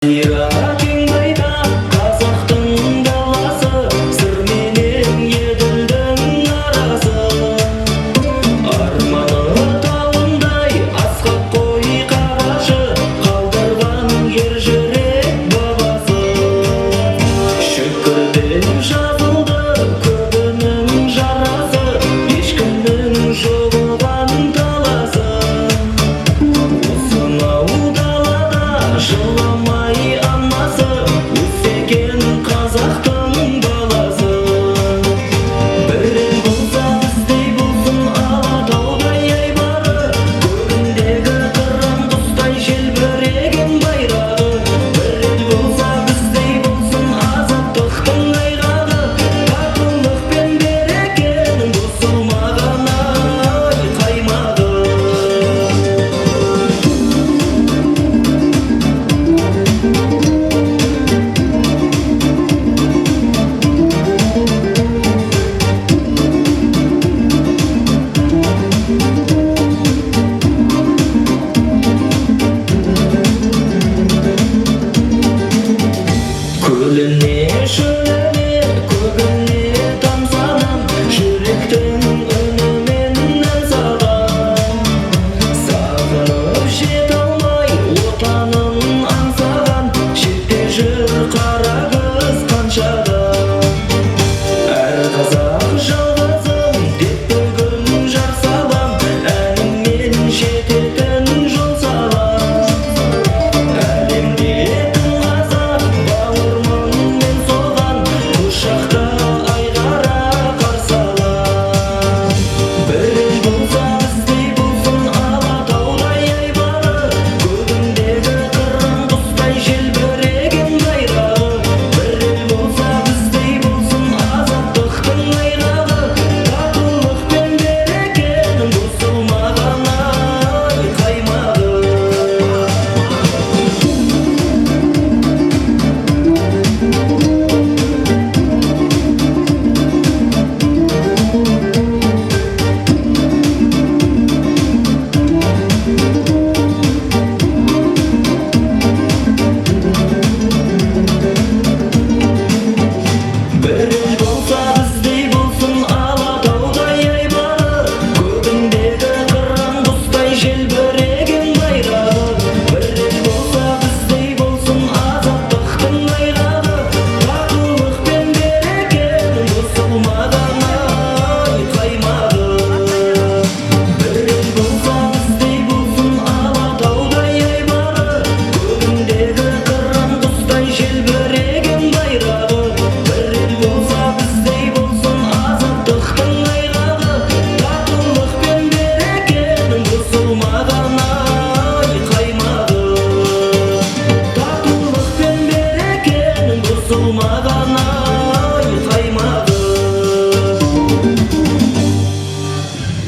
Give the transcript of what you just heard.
Кең байда қазақтың даласы, сыр менен еділдің арасы. Арманы тауындай асқақ қой қарашы, қалдырған ер жүрек бабасы. Шүкір деп жазылды көбінің жарасы, ешкімнің жоғалған таласы. Осынау далада жылама анасы, өскен қазақтың баласы. Бір ел болса біздей болсын Алатаудай айбары, көгіндегі қыран құстай желбіреген байрағы. Бір ел болса біздей болсын азаттықтың айғағы, татулық пен берекенің бұзылмаған ай қаймағы. Көліне шөліне көгіне тамсанам, жүректің үнімен ән салам. Сағынып жете алмай отанын аңсаған, шетте жүр қара көз қаншада. Әр қазақ жалғызым деп бүгін жар салам, әніммен жететін жол салам. Әлемде тың қазақ бауырмын соған, құшақта айғара қарсы алам. Бір ел болса біздей болсын Алатаудай айбары, көгіндегі қыран құстай желбіреген байрағы. Бір ел болса біздей болсын азаттықтың айғағы, татулық пен берекенің бұзылмаған ай қаймағы. Бір ел болса біздей болсын Алатаудай айбары, көгіндегі қыран құстай желбіреген байрағы. Бір ел болса біздей болсын азаттықтың айғағы, татулық пен берекенің бұзылмаған ай қаймағы. Бір ел болса біздей болсын Алатаудай айбары, көгіндегі қыран құстай желбіреген байрағы. Бір ел болса біздей болсын азаттықтың айғағы, татулық пен берекенің бұзылмаған ай қаймағы. Татулық пен берекенің бұзылмаған